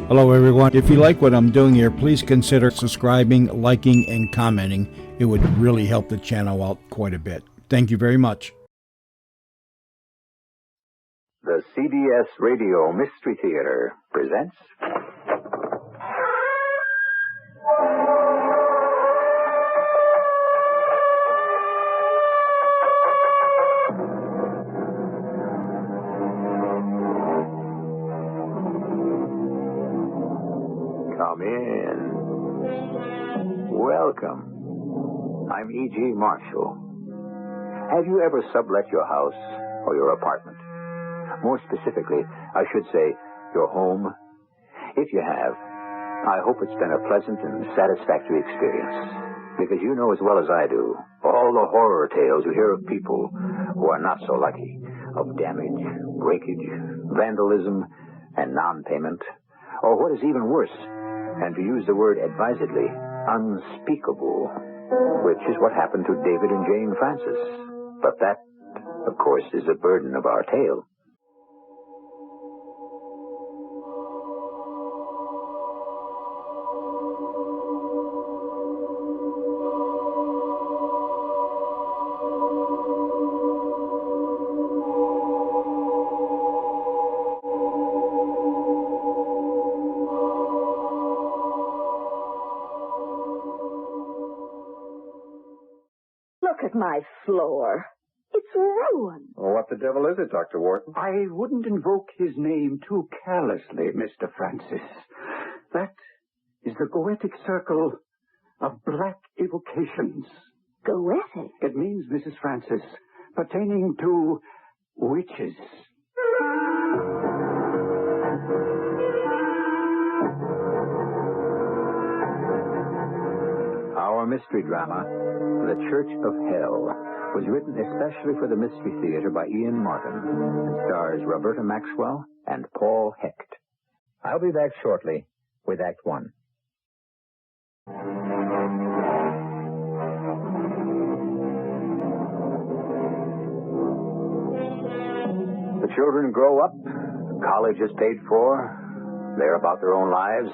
Hello, everyone. If you like what I'm doing here, please consider subscribing, liking, and commenting. It would really help the channel out quite a bit. Thank you very much. The CBS Radio Mystery Theater presents... Come in. Welcome. I'm E.G. Marshall. Have you ever sublet your house or your apartment? More specifically, I should say, your home. If you have, I hope it's been a pleasant and satisfactory experience. Because you know as well as I do, all the horror tales you hear of people who are not so lucky, of damage, breakage, vandalism, and non-payment, or what is even worse, and to use the word advisedly, unspeakable, which is what happened to David and Jane Francis. But that, of course, is the burden of our tale. Look at my floor. It's ruined. Well, what the devil is it, Dr. Wharton? I wouldn't invoke his name too carelessly, Mr. Francis. That is the Goetic circle of black evocations. Goetic? It means, Mrs. Francis, pertaining to witches. Our mystery drama, The Church of Hell, was written especially for the Mystery Theater by Ian Martin and stars Roberta Maxwell and Paul Hecht. I'll be back shortly with Act One. The children grow up, college is paid for, they're about their own lives,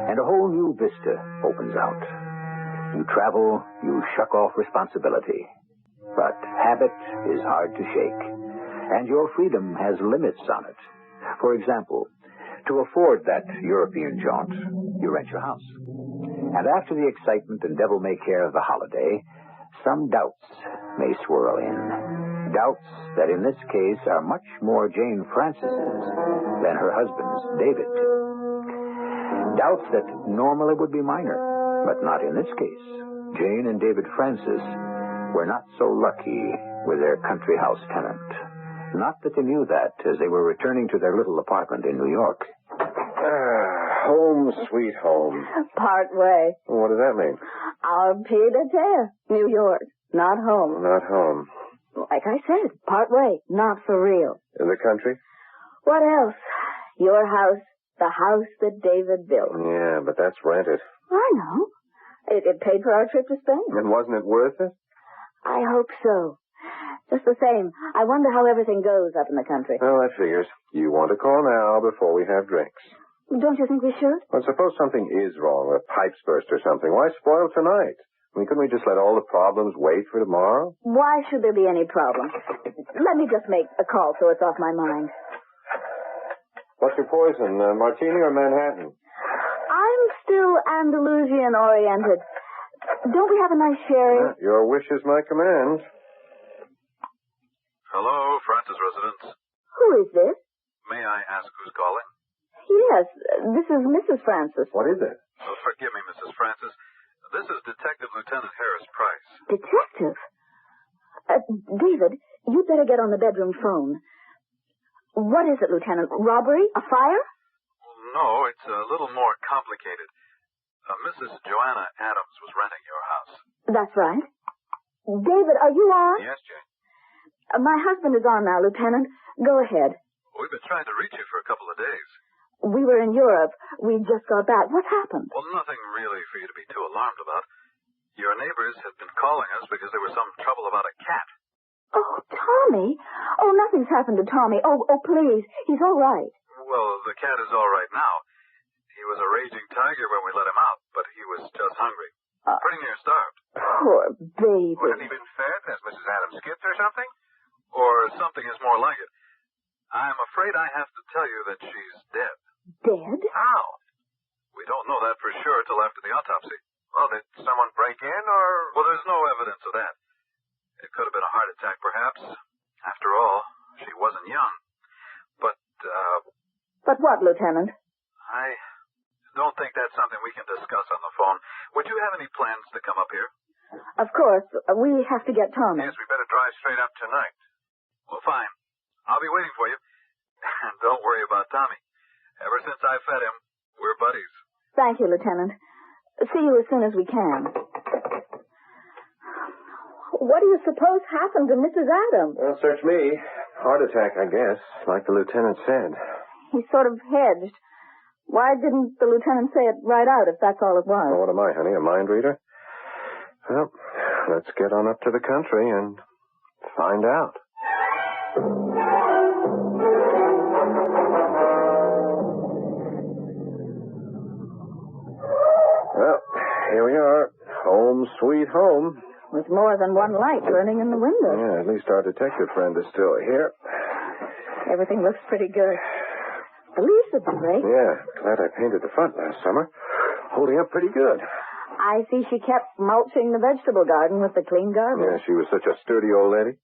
and a whole new vista opens out. You travel, you shuck off responsibility. But habit is hard to shake, and your freedom has limits on it. For example, to afford that European jaunt, you rent your house. And after the excitement and devil-may-care of the holiday, some doubts may swirl in. Doubts that in this case are much more Jane Francis's than her husband's, David. Doubts that normally would be minor, but not in this case. Jane and David Francis were not so lucky with their country house tenant. Not that they knew that as they were returning to their little apartment in New York. Home, sweet home. Part way. What does that mean? Our pied à terre, New York. Not home. Not home. Like I said, part way. Not for real. In the country? What else? Your house. The house that David built. Yeah, but that's rented. I know. It paid for our trip to Spain. And wasn't it worth it? I hope so. Just the same, I wonder how everything goes up in the country. Well, that figures. You want to call now before we have drinks. Don't you think we should? Well, suppose something is wrong, a pipe's burst or something. Why spoil tonight? I mean, couldn't we just let all the problems wait for tomorrow? Why should there be any problem? Let me just make a call so it's off my mind. What's your poison, martini or Manhattan? I'm still Andalusian-oriented. Don't we have a nice sherry? Your wish is my command. Hello, Francis residence. Who is this? May I ask who's calling? Yes, this is Mrs. Francis. What is it? Oh, forgive me, Mrs. Francis. This is Detective Lieutenant Harris Price. Detective? David, you'd better get on the bedroom phone. What is it, Lieutenant? Robbery? A fire? No, it's a little more complicated. Mrs. Joanna Adams was renting your house. That's right. David, are you on? Yes, Jane. My husband is on now, Lieutenant. Go ahead. We've been trying to reach you for a couple of days. We were in Europe. We just got back. What happened? Well, nothing really for you to be too alarmed about. Your neighbors have been calling us because there was some trouble about a cat. Oh, Tommy. Oh, nothing's happened to Tommy. Oh, please. He's all right. Well, the cat is all right now. He was a raging tiger when we let him out, but he was just hungry. Pretty near starved. Poor baby. Wouldn't he been fed as Mrs. Adams skipped or something? Or something is more like it. I'm afraid I have to tell you that she's dead. Dead? How? We don't know that for sure till after the autopsy. Well, did someone break in, or... Well, there's no evidence of that. It could have been a heart attack, perhaps. After all, she wasn't young. But what, Lieutenant? I don't think that's something we can discuss on the phone. Would you have any plans to come up here? Of course. We have to get Tommy. Yes, we better drive straight up tonight. Well, fine. I'll be waiting for you. And don't worry about Tommy. Ever since I fed him, we're buddies. Thank you, Lieutenant. See you as soon as we can. What do you suppose happened to Mrs. Adams? Well, search me. Heart attack, I guess, like the lieutenant said. He sort of hedged. Why didn't the lieutenant say it right out if that's all it was? Well, what am I, honey, a mind reader? Well, let's get on up to the country and find out. Well, here we are. Home sweet home. With more than one light burning in the window. Yeah, at least our detective friend is still here. Everything looks pretty good. The leaves would be great. Yeah, glad I painted the front last summer. Holding up pretty good. I see she kept mulching the vegetable garden with the clean garbage. Yeah, she was such a sturdy old lady.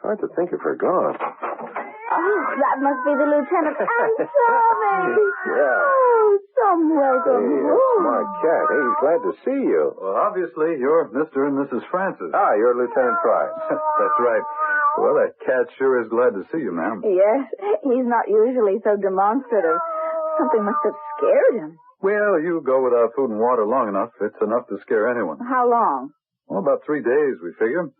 Hard to think of her gone. Oh, that must be the lieutenant. I'm sorry. Yeah. Oh, somewhere to Hey, smart cat. Hey, he's glad to see you. Well, obviously, you're Mr. and Mrs. Francis. Ah, you're Lieutenant Price. That's right. Well, that cat sure is glad to see you, ma'am. Yes, he's not usually so demonstrative. Something must have scared him. Well, you go without food and water long enough. It's enough to scare anyone. How long? Well, about 3 days, we figure.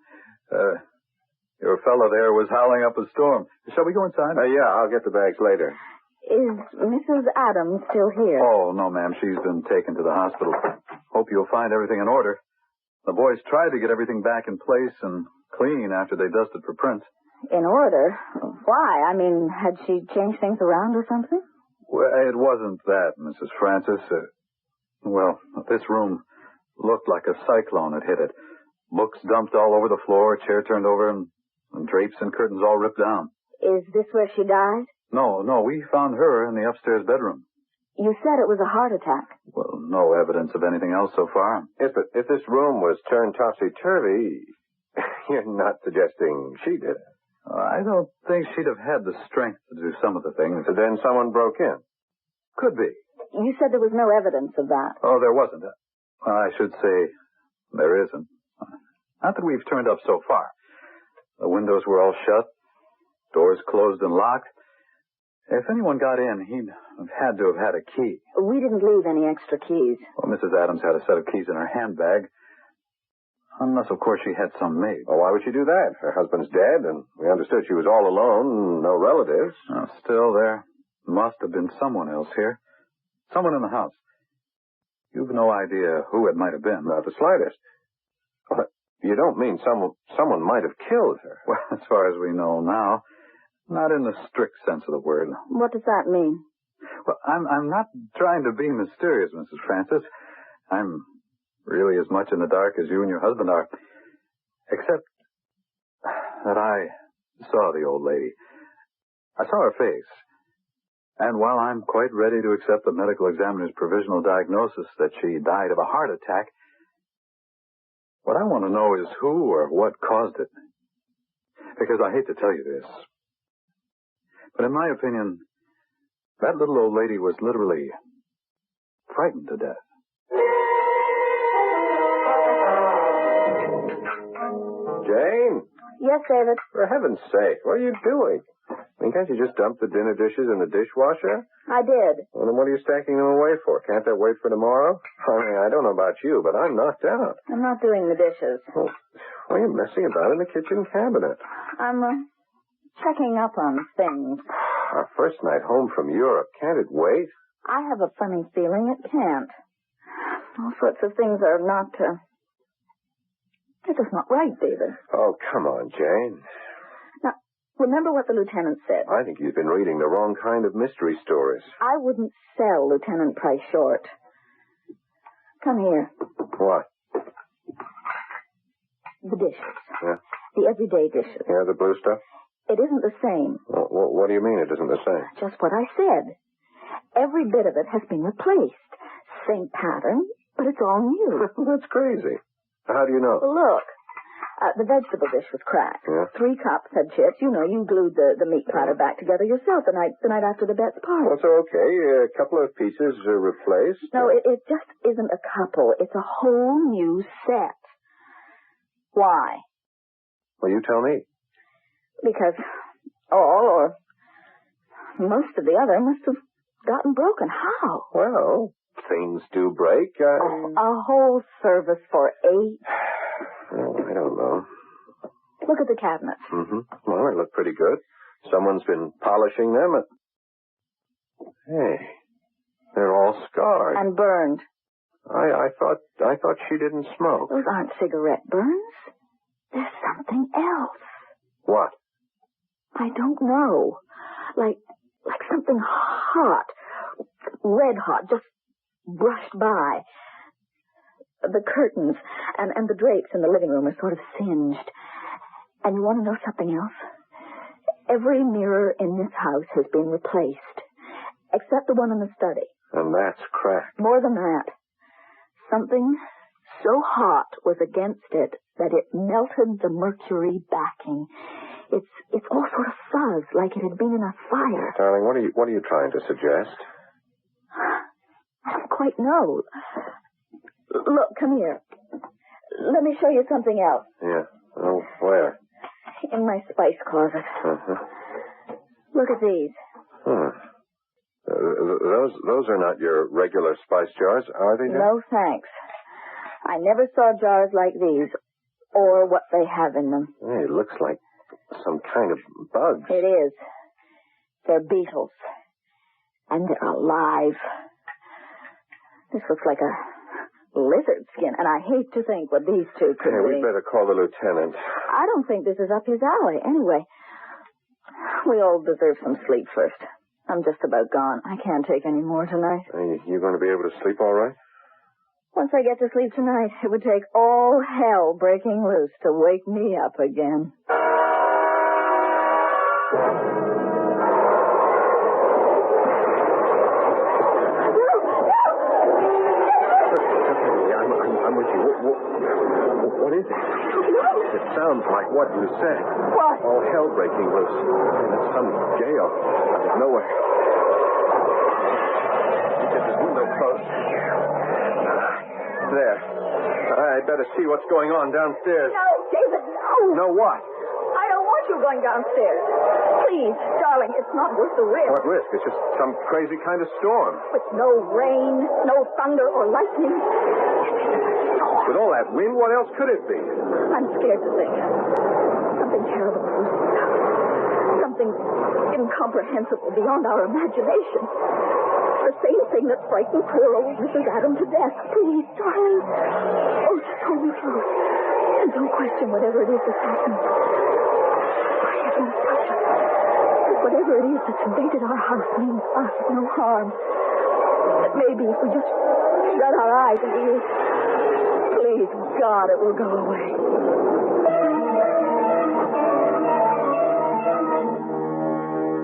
Your fellow there was howling up a storm. Shall we go inside? Yeah, I'll get the bags later. Is Mrs. Adams still here? Oh, no, ma'am. She's been taken to the hospital. Hope you'll find everything in order. The boys tried to get everything back in place and clean after they dusted for prints. In order? Why? I mean, had she changed things around or something? Well, it wasn't that, Mrs. Francis. Well, this room looked like a cyclone had hit it. Books dumped all over the floor, chair turned over, and drapes and curtains all ripped down. Is this where she died? No, we found her in the upstairs bedroom. You said it was a heart attack. Well, no evidence of anything else so far. If this room was turned topsy-turvy, you're not suggesting she did it. I don't think she'd have had the strength to do some of the things. So then someone broke in. Could be. You said there was no evidence of that. Oh, there wasn't. I should say there isn't. Not that we've turned up so far. The windows were all shut, doors closed and locked. If anyone got in, he'd have had to have had a key. We didn't leave any extra keys. Well, Mrs. Adams had a set of keys in her handbag. Unless, of course, she had some made. Well, why would she do that? Her husband's dead, and we understood she was all alone, no relatives. Still, there must have been someone else here. Someone in the house. You've no idea who it might have been. Not the slightest. Well, you don't mean someone might have killed her? Well, as far as we know now, not in the strict sense of the word. What does that mean? Well, I'm not trying to be mysterious, Mrs. Francis. I'm really as much in the dark as you and your husband are. Except that I saw the old lady. I saw her face. And while I'm quite ready to accept the medical examiner's provisional diagnosis that she died of a heart attack, what I want to know is who or what caused it. Because I hate to tell you this, but in my opinion, that little old lady was literally frightened to death. Jane? Yes, David. For heaven's sake, what are you doing? I mean, can't you just dump the dinner dishes in the dishwasher? I did. Well, then what are you stacking them away for? Can't that wait for tomorrow? I mean, I don't know about you, but I'm knocked out. I'm not doing the dishes. Well, why are you messing about in the kitchen cabinet? I'm checking up on things. Our first night home from Europe. Can't it wait? I have a funny feeling it can't. All sorts of things are not, they're just not right, David. Oh, come on, Jane. Now, Remember what the lieutenant said. I think you've been reading the wrong kind of mystery stories. I wouldn't sell Lieutenant Price short. Come here. What? The dishes. Yeah. The everyday dishes. Yeah, the blue stuff? It isn't the same. What do you mean it isn't the same? Just what I said. Every bit of it has been replaced. Same pattern, but it's all new. That's crazy. How do you know? Look. The vegetable dish was cracked. Yeah. 3 cups had chips. You know, you glued the meat platter back together yourself the night after the bet's party. That's okay. A couple of pieces are replaced. No, it just isn't a couple. It's a whole new set. Why? Well, you tell me. Because all or most of the other must have gotten broken. How? Well, things do break. A whole service for 8. Well, I don't know. Look at the cabinets. Mm-hmm. Well, they look pretty good. Someone's been polishing them. Hey, they're all scarred. And burned. I thought she didn't smoke. Those aren't cigarette burns. There's something else. What? I don't know. Like something hot. Red hot. Just brushed by. The curtains and the drapes in the living room are sort of singed. And you want to know something else? Every mirror in this house has been replaced, except the one in the study. And that's cracked. More than that. Something so hot was against it that it melted the mercury backing. It's all sort of fuzz, like it had been in a fire. Darling, what are you trying to suggest? I don't quite know. Look, come here. Let me show you something else. Yeah. Oh, where? In my spice closet. Uh-huh. Look at these. Those are not your regular spice jars, are they? No, thanks. I never saw jars like these, or what they have in them. Hey, it looks like some kind of bugs. It is. They're beetles. And they're alive. This looks like a lizard skin, and I hate to think what these two could be. We'd better call the lieutenant. I don't think this is up his alley. Anyway, we all deserve some sleep first. I'm just about gone. I can't take any more tonight. You going to be able to sleep all right? Once I get to sleep tonight, it would take all hell breaking loose to wake me up again. I'm with you. What is it? It sounds like what you said. What? All hell breaking loose. It's some jail out of nowhere. Get this window closed. There. I'd better see what's going on downstairs. No, David, no. No what? I don't want you going downstairs. Please, darling, it's not worth the risk. What risk? It's just some crazy kind of storm. With no rain, no thunder or lightning. With all that wind, what else could it be? I'm scared to think. Something terrible is something incomprehensible beyond our imagination. The same thing that frightened poor old Mrs. Adam to death. Please, darling. Oh, just hold me close. And don't question whatever it is that's happened. I have no touch it. Whatever it is that's invaded our house means us no harm. But maybe if we just shut our eyes and ears, please, God, it will go away.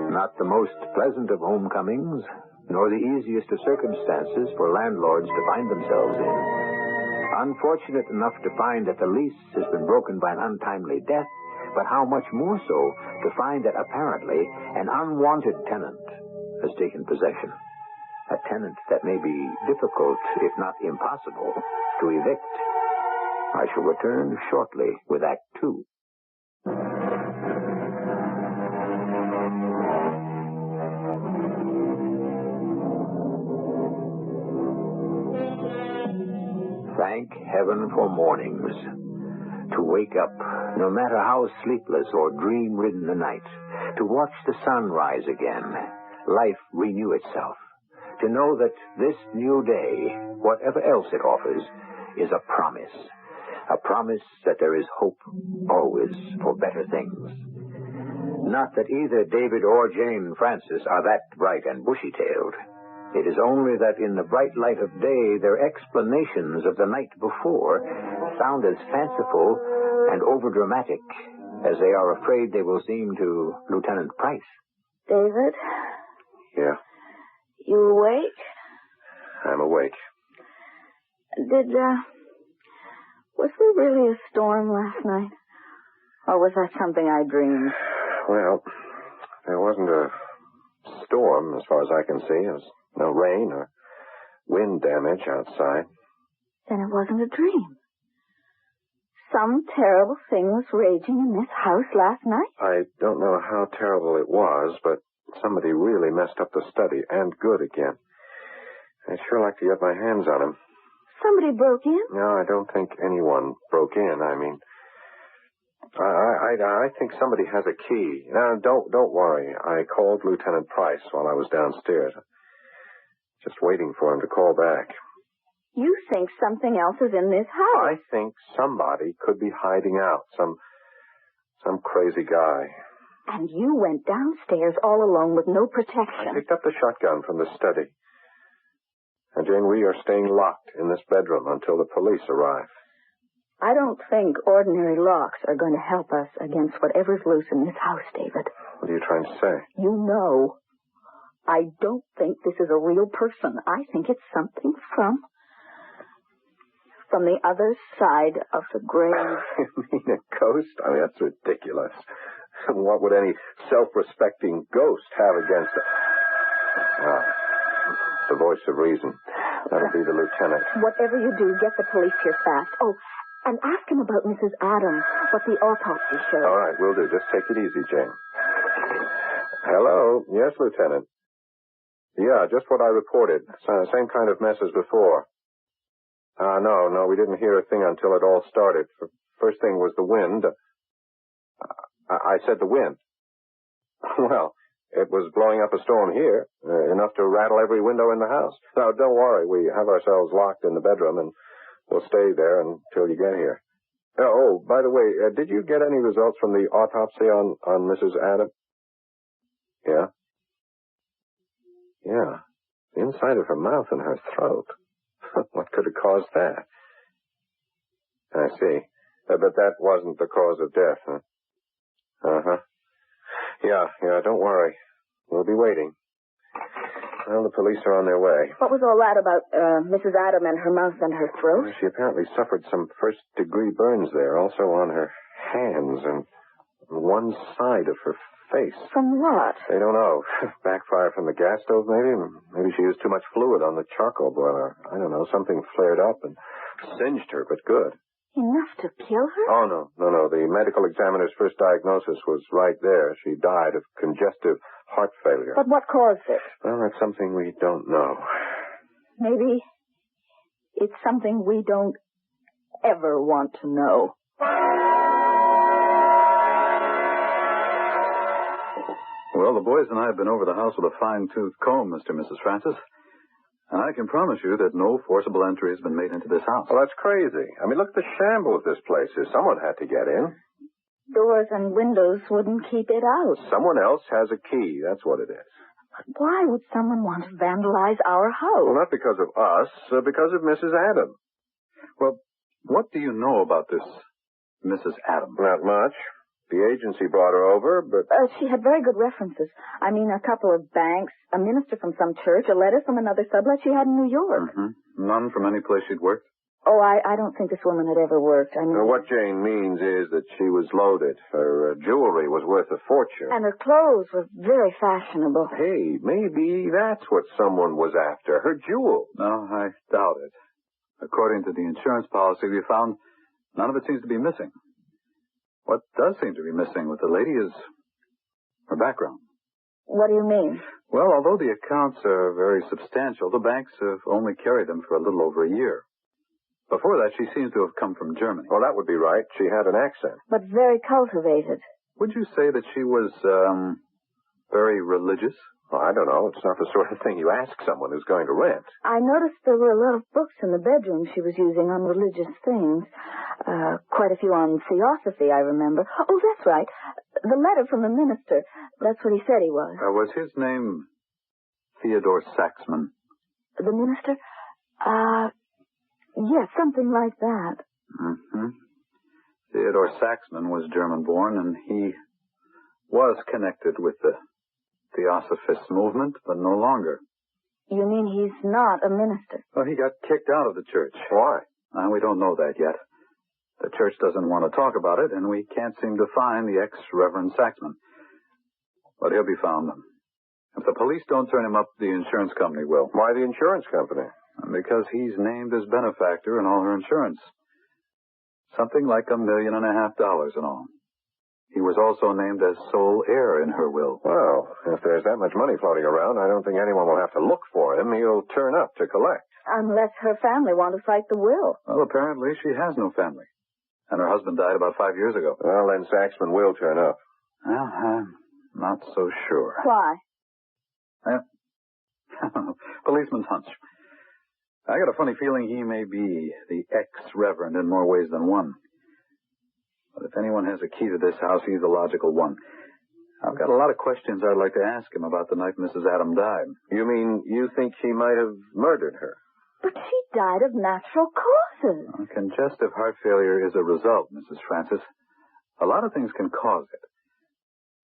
Not the most pleasant of homecomings, nor the easiest of circumstances for landlords to find themselves in. Unfortunate enough to find that the lease has been broken by an untimely death, but how much more so to find that apparently an unwanted tenant has taken possession. A tenant that may be difficult, if not impossible, to evict. I shall return shortly with Act 2. Thank heaven for mornings. To wake up, no matter how sleepless or dream-ridden the night. To watch the sun rise again. Life renew itself. To know that this new day, whatever else it offers, is a promise. A promise that there is hope always for better things. Not that either David or Jane Francis are that bright and bushy-tailed. It is only that in the bright light of day, their explanations of the night before sound as fanciful and overdramatic as they are afraid they will seem to Lieutenant Price. David? Yeah, You awake? I'm awake. Was there really a storm last night? Or was that something I dreamed? Well, there wasn't a storm as far as I can see. There was no rain or wind damage outside. Then it wasn't a dream. Some terrible thing was raging in this house last night. I don't know how terrible it was, but somebody really messed up the study, and good again. I'd sure like to get my hands on him. Somebody broke in? No, I don't think anyone broke in. I mean, I think somebody has a key. Now, don't worry. I called Lieutenant Price while I was downstairs. Just waiting for him to call back. You think something else is in this house? I think somebody could be hiding out. Some crazy guy. And you went downstairs all alone with no I protection. picked up the shotgun from the study. And Jane, we are staying locked in this bedroom until the police arrive. I don't think ordinary locks are going to help us against whatever's loose in this house, David. What are you trying to say? You know, I don't think this is a real person. I think it's something from the other side of the grave. You mean a ghost? I mean, that's ridiculous. What would any self-respecting ghost have against it? The voice of reason. That'll be the lieutenant. Whatever you do, get the police here fast. Oh, and ask him about Mrs. Adams, what the autopsy showed. All right, we'll do. Just take it easy, Jane. Hello? Yes, Lieutenant. Yeah, just what I reported. Same kind of mess as before. No, we didn't hear a thing until it all started. First thing was the wind. I said the wind. Well, it was blowing up a storm here, enough to rattle every window in the house. Now, don't worry. We have ourselves locked in the bedroom, and we'll stay there until you get here. Oh, by the way, did you get any results from the autopsy on Mrs. Adams? Yeah? Yeah. The inside of her mouth and her throat. What could have caused that? I see. But that wasn't the cause of death, huh? Uh-huh. Yeah, don't worry. We'll be waiting. Well, the police are on their way. What was all that about Mrs. Adams and her mouth and her throat? Well, she apparently suffered some first-degree burns there, also on her hands and one side of her face. From what? They don't know. Backfire from the gas stove, maybe? Maybe she used too much fluid on the charcoal boiler. I don't know. Something flared up and singed her, but good. Enough to kill her? Oh, no. The medical examiner's first diagnosis was right there. She died of congestive heart failure. But what caused it? Well, that's something we don't know. Maybe it's something we don't ever want to know. Well, the boys and I have been over the house with a fine-tooth comb, Mr. and Mrs. Francis. And I can promise you that no forcible entry has been made into this house. Well, that's crazy. I mean, look at the shambles this place is. Someone had to get in. Doors and windows wouldn't keep it out. Someone else has a key. That's what it is. But why would someone want to vandalize our house? Well, not because of us, because of Mrs. Adams. Well, what do you know about this Mrs. Adams? Not much. The agency brought her over, but... She had very good references. I mean, a couple of banks, a minister from some church, a letter from another sublet she had in New York. Mm-hmm. None from any place she'd worked? Oh, I don't think this woman had ever worked. I mean... what Jane means is that she was loaded. Her jewelry was worth a fortune. And her clothes were very fashionable. Hey, maybe that's what someone was after. Her jewels. No, I doubt it. According to the insurance policy we found, none of it seems to be missing. What does seem to be missing with the lady is her background. What do you mean? Well, although the accounts are very substantial, the banks have only carried them for a little over a year. Before that, she seems to have come from Germany. Well, that would be right. She had an accent. But very cultivated. Would you say that she was, very religious? Well, I don't know. It's not the sort of thing you ask someone who's going to rent. I noticed there were a lot of books in the bedroom she was using on religious things. Quite a few on theosophy, I remember. Oh, that's right. The letter from the minister. That's what he said he was. Was his name Theodore Saxman? The minister? Yes, something like that. Mm-hmm. Theodore Saxman was German-born, and he was connected with the Theosophist movement, but no longer. You mean he's not a minister? Well, he got kicked out of the church. Why? We don't know that yet. The church doesn't want to talk about it, and we can't seem to find the ex-Reverend Saxman. But he'll be found. If the police don't turn him up, the insurance company will. Why the insurance company? Because he's named as benefactor in all her insurance. Something like $1.5 million in all. He was also named as sole heir in her will. Well, if there's that much money floating around, I don't think anyone will have to look for him. He'll turn up to collect. Unless her family want to fight the will. Well, apparently she has no family. And her husband died about 5 years ago. Well, then Saxman will turn up. Well, I'm not so sure. Why? Policeman's hunch. I got a funny feeling he may be the ex-reverend in more ways than one. But if anyone has a key to this house, he's the logical one. I've got a lot of questions I'd like to ask him about the night Mrs. Adam died. You mean you think he might have murdered her? But she died of natural causes. Congestive heart failure is a result, Mrs. Francis. A lot of things can cause it.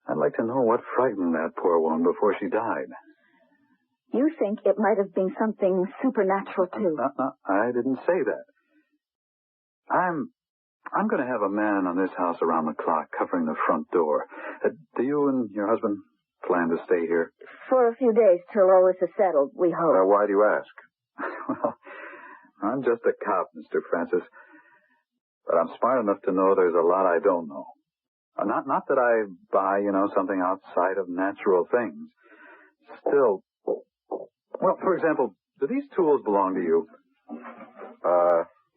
I'd like to know what frightened that poor woman before she died. You think it might have been something supernatural, too? No, I didn't say that. I'm going to have a man on this house around the clock covering the front door. Do you and your husband plan to stay here? For a few days till all this is settled, we hope. Why do you ask? Well, I'm just a cop, Mr. Francis. But I'm smart enough to know there's a lot I don't know. Not that I buy, something outside of natural things. Still, well, for example, do these tools belong to you?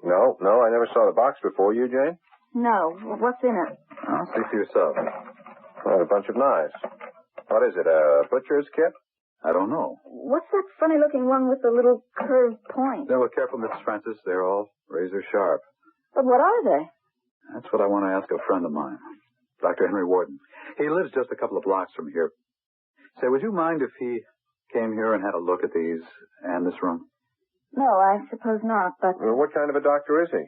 No, I never saw the box before. You, Jane? No. What's in it? I'll see for yourself. Well, a bunch of knives. What is it, a butcher's kit? I don't know. What's that funny-looking one with the little curved point? Now, look careful, Mrs. Francis. They're all razor sharp. But what are they? That's what I want to ask a friend of mine, Dr. Henry Warden. He lives just a couple of blocks from here. Say, would you mind if he came here and had a look at these and this room? No, I suppose not, but... Well, what kind of a doctor is he?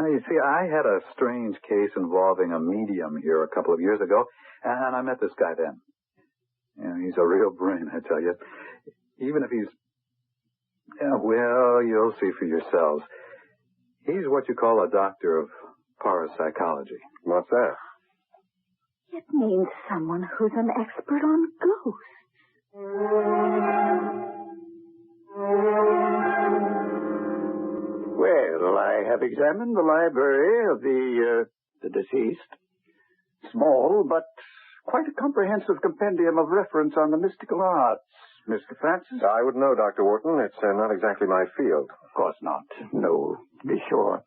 You see, I had a strange case involving a medium here a couple of years ago, and I met this guy then. He's a real brain, I tell you. Even if he's... well, you'll see for yourselves. He's what you call a doctor of parapsychology. What's that? It means someone who's an expert on ghosts. Well, I have examined the library of the deceased. Small, but quite a comprehensive compendium of reference on the mystical arts. Mr. Francis? I wouldn't know, Dr. Wharton. It's not exactly my field. Of course not. No, to be sure.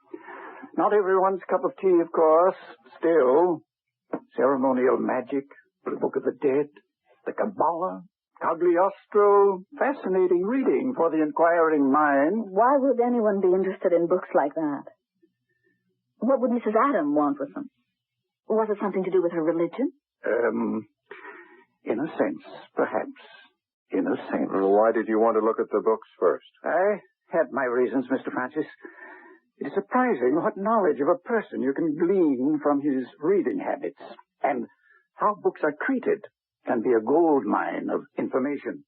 Not everyone's cup of tea, of course. Still, ceremonial magic, the Book of the Dead, the Kabbalah, Cagliostro, fascinating reading for the inquiring mind. Why would anyone be interested in books like that? What would Mrs. Adam want with them? Was it something to do with her religion? In a sense, perhaps. In a sense. Why did you want to look at the books first? I had my reasons, Mr. Francis. It is surprising what knowledge of a person you can glean from his reading habits, and how books are treated can be a gold mine of information.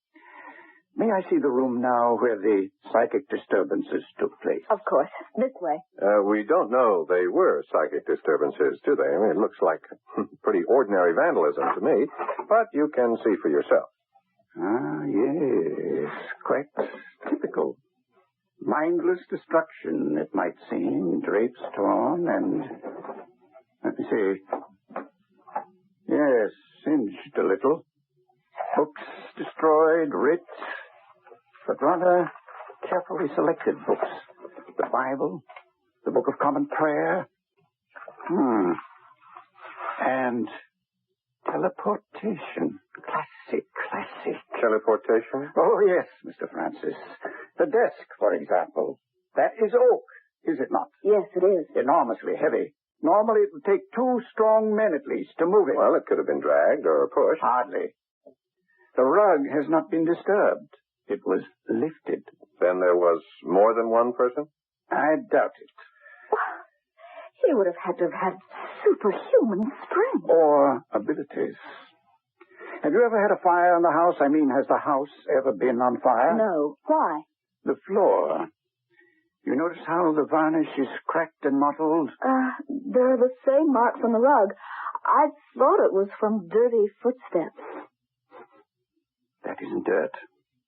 May I see the room now where the psychic disturbances took place? Of course. This way. We don't know they were psychic disturbances, do they? I mean, it looks like pretty ordinary vandalism to me, but you can see for yourself. Ah, yes. Quite typical. Mindless destruction, it might seem. Drapes torn and... Let me see. Yes, singed a little. Books destroyed, writ, but rather carefully selected books. The Bible, the Book of Common Prayer. And teleportation. Classic. Teleportation? Oh, yes, Mr. Francis. The desk, for example. That is oak, is it not? Yes, it is. Enormously heavy. Normally it would take 2 strong men at least to move it. Well, it could have been dragged or pushed. Hardly. The rug has not been disturbed. It was lifted. Then there was more than one person? I doubt it. He would have had to have had superhuman strength. Or abilities. Have you ever had a fire in the house? I mean, has the house ever been on fire? No. Why? The floor. You notice how the varnish is cracked and mottled? There are the same marks on the rug. I thought it was from dirty footsteps. That isn't dirt.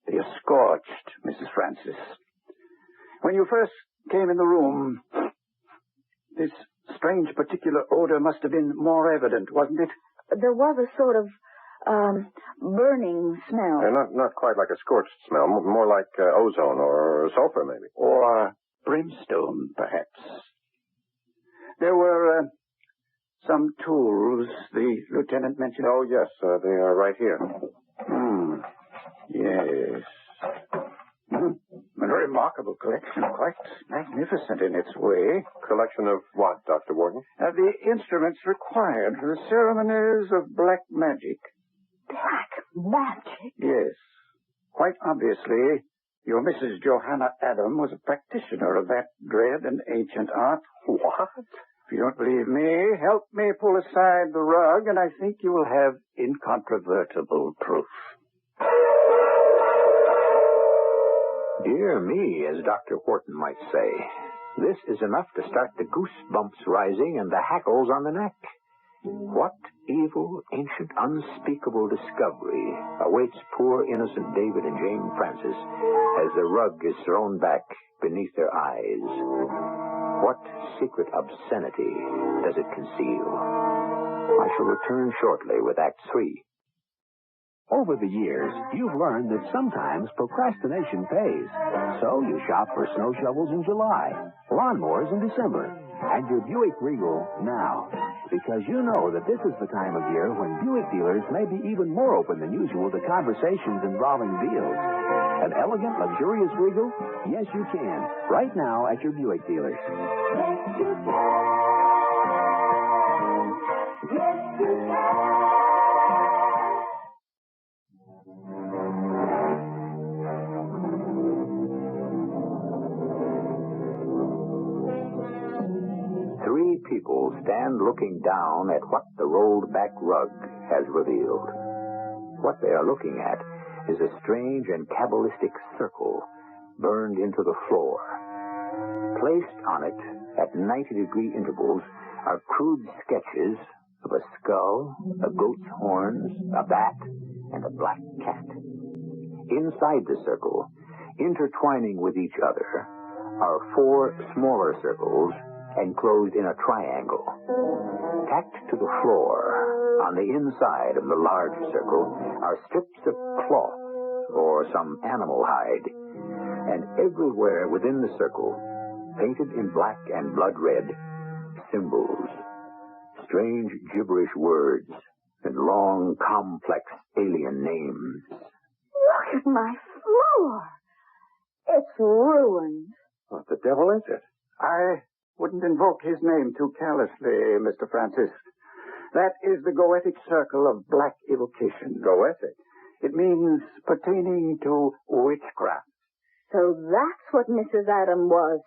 They are scorched, Mrs. Francis. When you first came in the room, this strange particular odor must have been more evident, wasn't it? There was a sort of, burning smell. Not quite like a scorched smell. More like ozone or sulfur, maybe. Or brimstone, perhaps. There were some tools the lieutenant mentioned. Oh, yes, they are right here. Yes. A remarkable collection, quite magnificent in its way. Collection of what, Dr. Wharton? The instruments required for the ceremonies of black magic. Black magic? Yes. Quite obviously, your Mrs. Johanna Adam was a practitioner of that dread and ancient art. What? If you don't believe me, help me pull aside the rug, and I think you will have incontrovertible proof. Dear me, as Dr. Wharton might say, this is enough to start the goosebumps rising and the hackles on the neck. What evil, ancient, unspeakable discovery awaits poor innocent David and Jane Francis as the rug is thrown back beneath their eyes? What secret obscenity does it conceal? I shall return shortly with Act 3. Over the years, you've learned that sometimes procrastination pays. So you shop for snow shovels in July, lawnmowers in December, and your Buick Regal now. Because you know that this is the time of year when Buick dealers may be even more open than usual to conversations involving deals. An elegant, luxurious Regal? Yes, you can. Right now at your Buick dealers. Yes, you can. Yes, you can. 3 people stand looking down at what the rolled-back rug has revealed. What they are looking at is a strange and cabalistic circle burned into the floor. Placed on it at 90-degree intervals are crude sketches of a skull, a goat's horns, a bat, and a black cat. Inside the circle, intertwining with each other, are 4 smaller circles enclosed in a triangle. Tacked to the floor on the inside of the large circle are strips of cloth or some animal hide, and everywhere within the circle, painted in black and blood red, symbols, strange gibberish words, and long, complex alien names. Look at my floor. It's ruined. What the devil is it? I wouldn't invoke his name too carelessly, Mr. Francis. That is the Goetic circle of black evocation. Goetic? It means pertaining to witchcraft. So that's what Mrs. Adam was.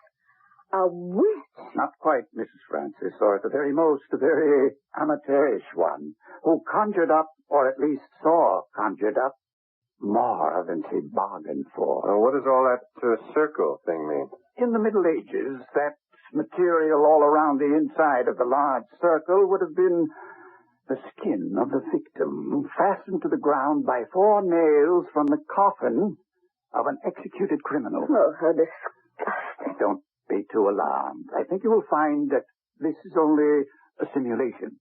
A witch. Not quite, Mrs. Francis, or at the very most, a very amateurish one, who conjured up, or at least saw conjured up, more than she bargained for. Well, what does all that circle thing mean? In the Middle Ages, that material all around the inside of the large circle would have been the skin of the victim, fastened to the ground by 4 nails from the coffin of an executed criminal. Oh, how disgusting. Don't be too alarmed. I think you will find that this is only a simulation.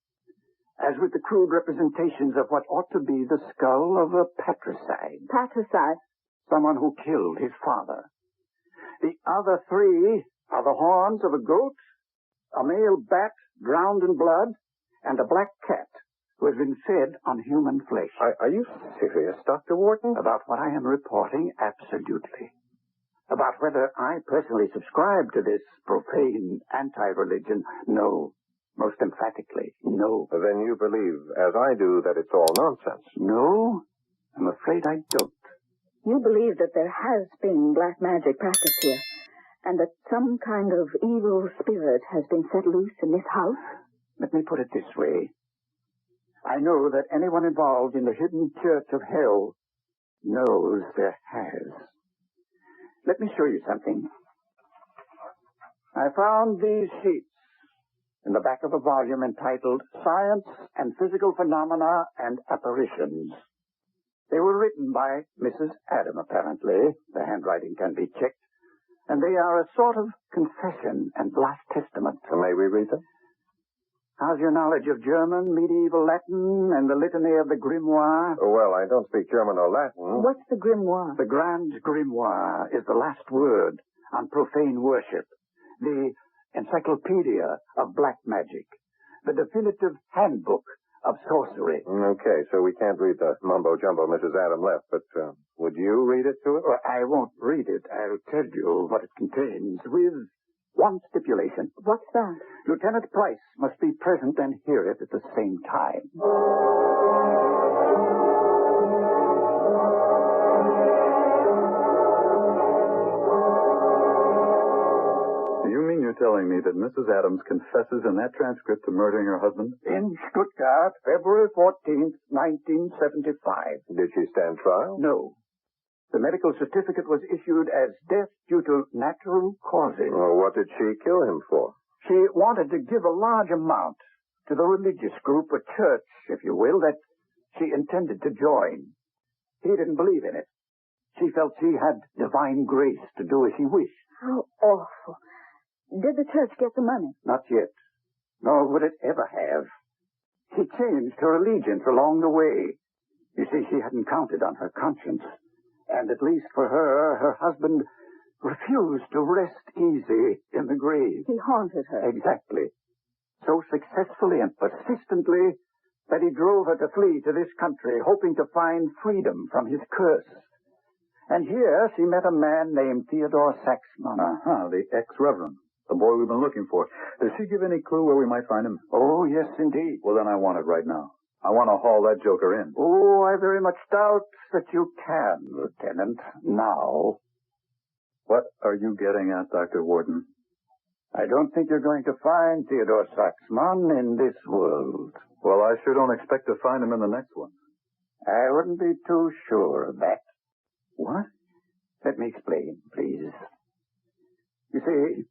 As with the crude representations of what ought to be the skull of a patricide. Patricide? Someone who killed his father. The other 3 are the horns of a goat, a male bat drowned in blood, and a black cat who has been fed on human flesh. Are you serious, Dr. Wharton? About what I am reporting, absolutely. About whether I personally subscribe to this profane anti-religion, no. Most emphatically, no. Then you believe, as I do, that it's all nonsense. No, I'm afraid I don't. You believe that there has been black magic practiced here, and that some kind of evil spirit has been set loose in this house? Let me put it this way. I know that anyone involved in the hidden church of hell knows there has. Let me show you something. I found these sheets in the back of a volume entitled Science and Physical Phenomena and Apparitions. They were written by Mrs. Adam, apparently. The handwriting can be checked. And they are a sort of confession and last testament. So may we read them? How's your knowledge of German, medieval Latin, and the litany of the grimoire? Oh, well, I don't speak German or Latin. What's the grimoire? The Grand Grimoire is the last word on profane worship. The encyclopedia of black magic. The definitive handbook of sorcery. Okay, so we can't read the mumbo-jumbo Mrs. Adam left, but would you read it to us? Well, I won't read it. I'll tell you what it contains with one stipulation. What's that? Lieutenant Price must be present and hear it at the same time. You mean you're telling me that Mrs. Adams confesses in that transcript to murdering her husband? In Stuttgart, February 14th, 1975. Did she stand trial? No. The medical certificate was issued as death due to natural causes. Well, what did she kill him for? She wanted to give a large amount to the religious group, a church, if you will, that she intended to join. He didn't believe in it. She felt she had divine grace to do as she wished. How awful. Did the church get the money? Not yet. Nor would it ever have. She changed her allegiance along the way. You see, she hadn't counted on her conscience. And at least for her, her husband refused to rest easy in the grave. He haunted her. Exactly. So successfully and persistently that he drove her to flee to this country, hoping to find freedom from his curse. And here she met a man named Theodore Saxman. The ex-reverend. The boy we've been looking for. Does she give any clue where we might find him? Oh, yes, indeed. Well, then I want it right now. I want to haul that joker in. Oh, I very much doubt that you can, Lieutenant, now. What are you getting at, Dr. Warden? I don't think you're going to find Theodore Saxman in this world. Well, I sure don't expect to find him in the next one. I wouldn't be too sure of that. What? Let me explain, please. You see,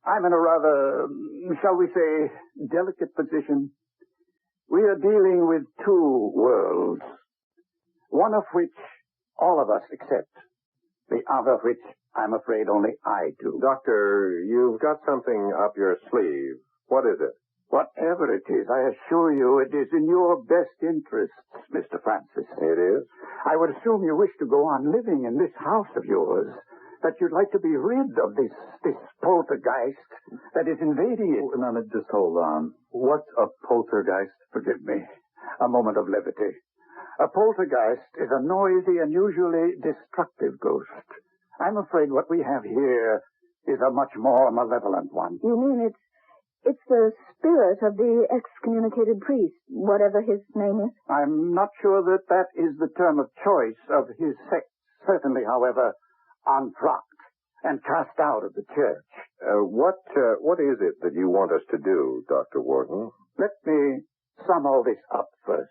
I'm in a rather, shall we say, delicate position. We are dealing with two worlds, one of which all of us accept, the other which I'm afraid only I do. Doctor, you've got something up your sleeve. What is it? Whatever it is, I assure you it is in your best interests, Mr. Francis. It is? I would assume you wish to go on living in this house of yours, that you'd like to be rid of this poltergeist that is invading it. Oh, no, just hold on. What's a poltergeist? Forgive me. A moment of levity. A poltergeist is a noisy and usually destructive ghost. I'm afraid what we have here is a much more malevolent one. You mean it's the spirit of the excommunicated priest, whatever his name is? I'm not sure that that is the term of choice of his sect. Certainly, however, unfrocked and cast out of the church. What is it that you want us to do, Dr. Warden? Let me sum all this up first.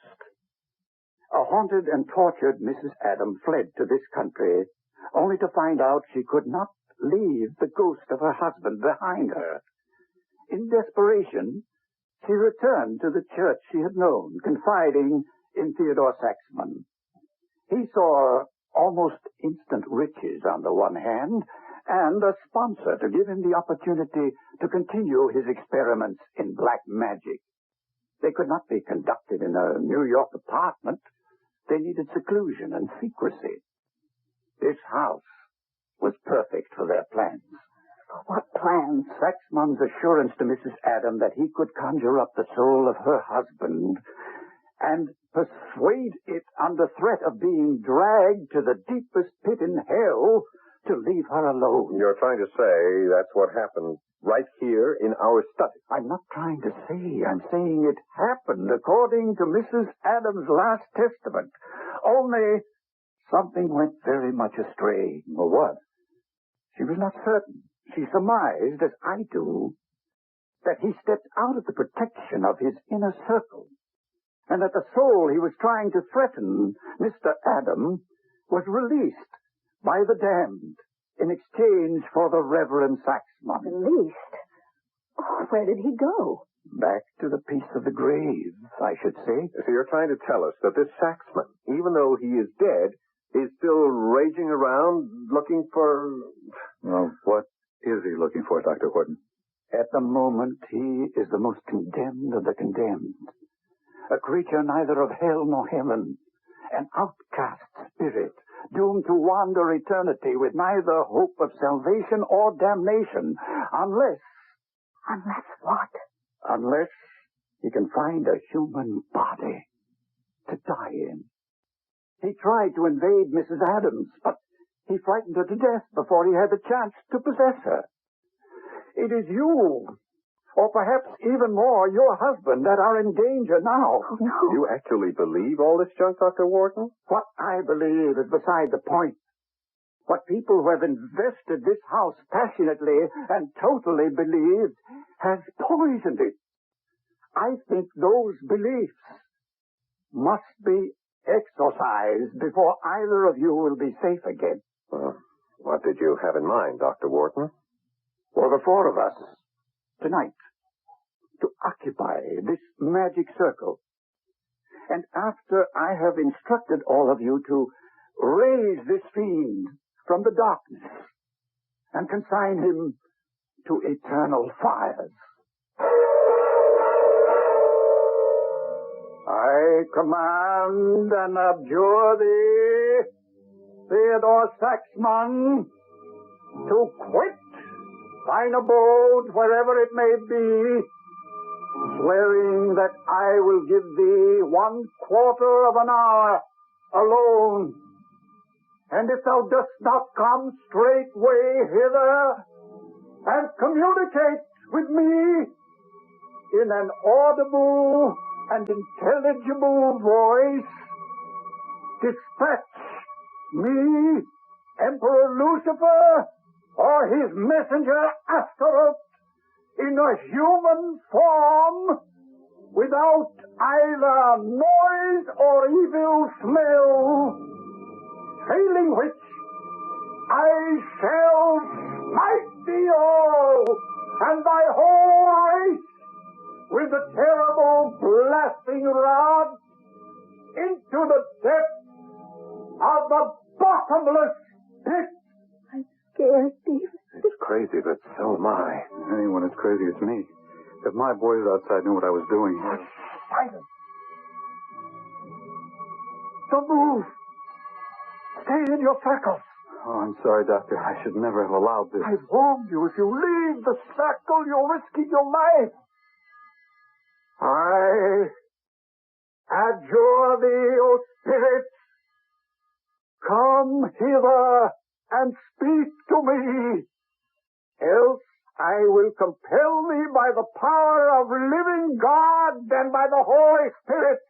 A haunted and tortured Mrs. Adam fled to this country, only to find out she could not leave the ghost of her husband behind her. In desperation, she returned to the church she had known, confiding in Theodore Saxman. He saw almost instant riches on the one hand, and a sponsor to give him the opportunity to continue his experiments in black magic. They could not be conducted in a New York apartment. They needed seclusion and secrecy. This house was perfect for their plans. What plans? Saxman's assurance to Mrs. Adam that he could conjure up the soul of her husband and persuade it under threat of being dragged to the deepest pit in hell to leave her alone. You're trying to say that's what happened right here in our study. I'm not trying to say. I'm saying it happened according to Mrs. Adams' last testament. Only something went very much astray. Well, what? She was not certain. She surmised, as I do, that he stepped out of the protection of his inner circle, and that the soul he was trying to threaten, Mr. Adam, was released by the damned in exchange for the Reverend Saxman. Released? Oh, where did he go? Back to the peace of the grave, I should say. So you're trying to tell us that this Saxman, even though he is dead, is still raging around looking for... Well, what is he looking for, Dr. Horton? At the moment, he is the most condemned of the condemned. A creature neither of hell nor heaven. An outcast spirit, doomed to wander eternity with neither hope of salvation or damnation, unless... Unless what? Unless he can find a human body to die in. He tried to invade Mrs. Adams, but he frightened her to death before he had the chance to possess her. It is you, or perhaps even more your husband, that are in danger now. Oh, no. You actually believe all this junk, Dr. Wharton? What I believe is beside the point. What people who have invested this house passionately and totally believed has poisoned it. I think those beliefs must be exorcised before either of you will be safe again. Well, what did you have in mind, Dr. Wharton? For the four of us, tonight, to occupy this magic circle. And after I have instructed all of you to raise this fiend from the darkness and consign him to eternal fires. I command and abjure thee, Theodore Saxman, to quit thine abode wherever it may be, swearing that I will give thee 1/4 of an hour alone. And if thou dost not come straightway hither and communicate with me in an audible and intelligible voice, dispatch me, Emperor Lucifer, or his messenger Astaroth, in a human form, without either noise or evil smell, failing which I shall smite thee all and thy whole race with the terrible blasting rod into the depths of the bottomless pit. I'm scared, Steve. It's crazy, but so am I. Anyone as crazy as me. If my boys outside knew what I was doing... Silence. Don't move. Stay in your circles. Oh, I'm sorry, Doctor. I should never have allowed this. I warned you. If you leave the circle, you're risking your life. I adjure thee, O spirits. Come hither and speak to me. Else I will compel thee by the power of living God and by the Holy Spirit.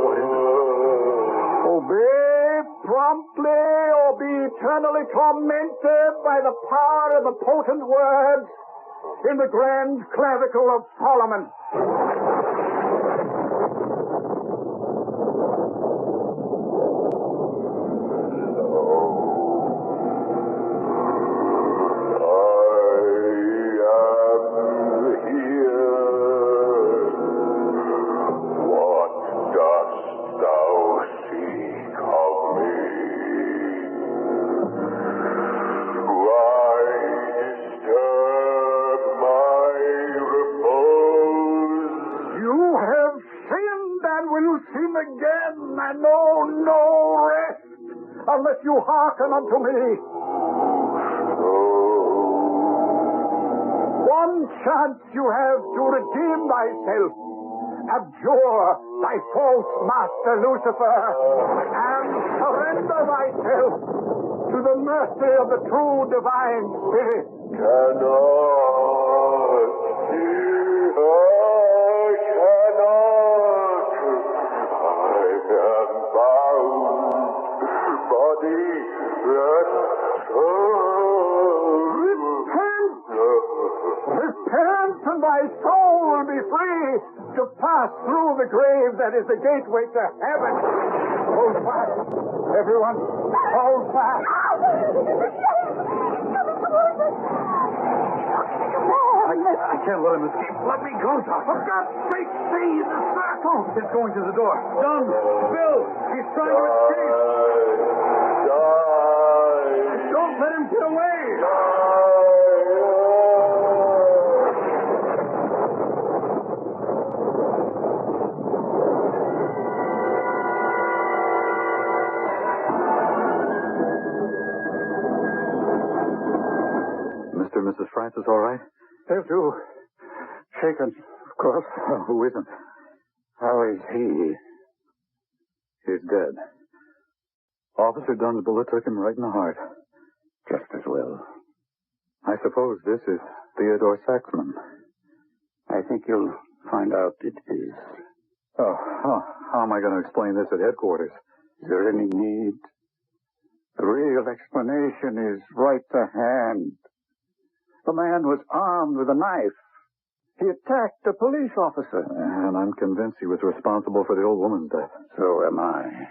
What is it? Obey promptly or be eternally tormented by the power of the potent words in the grand clavicle of Solomon. Unless you hearken unto me. One chance you have to redeem thyself Abjure thy false master, Lucifer, and surrender thyself to the mercy of the true divine spirit. Repent, and thy soul will be free to pass through the grave that is the gateway to heaven. Hold fast, everyone. Hold fast. I can't let him escape. Let me go, Doctor. For God's sake, stay in the circle. It's going to the door. Done. Bill, he's trying to escape. Don't let him get away. Mr. and Mrs. Francis all right? They're too shaken, of course. Who isn't? How is he? He's dead. Officer Dunn's bullet took him right in the heart. Just as well. I suppose this is Theodore Saxman. I think you'll find out it is. Oh, how am I going to explain this at headquarters? Is there any need? The real explanation is right to hand. The man was armed with a knife. He attacked a police officer. And I'm convinced he was responsible for the old woman's death. So am I.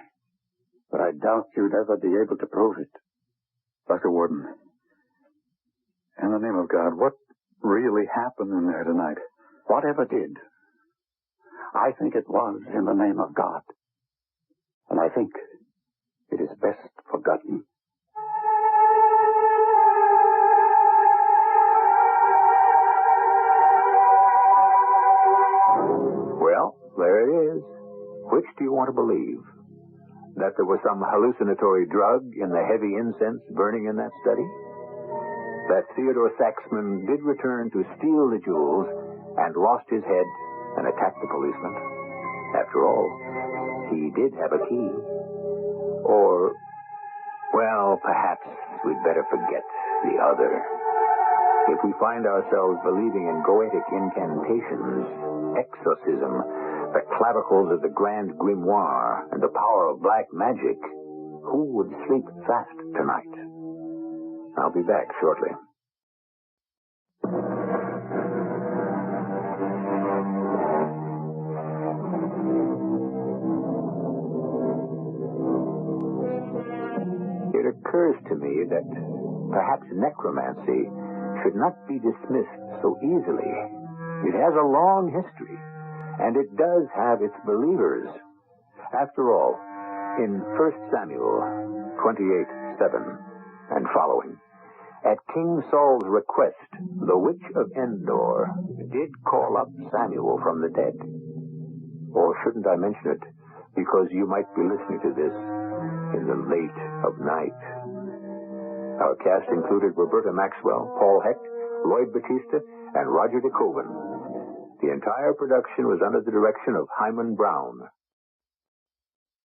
But I doubt you'd ever be able to prove it. Dr. Warden, in the name of God, what really happened in there tonight? Whatever did, I think it was in the name of God. And I think it is best forgotten. Well, there it is. Which do you want to believe? That there was some hallucinatory drug in the heavy incense burning in that study? That Theodore Saxman did return to steal the jewels and lost his head and attacked the policeman? After all, he did have a key. Or, well, perhaps we'd better forget the other. If we find ourselves believing in goetic incantations, exorcism, the clavicles of the Grand Grimoire, and the power of black magic, who would sleep fast tonight? I'll be back shortly. It occurs to me that perhaps necromancy should not be dismissed so easily. It has a long history, and it does have its believers. After all, in 1 Samuel 28:7 and following, at King Saul's request, the witch of Endor did call up Samuel from the dead. Or shouldn't I mention it, because you might be listening to this in the late of night. Our cast included Roberta Maxwell, Paul Hecht, Lloyd Batista, and Roger DeKoven. The entire production was under the direction of Hyman Brown.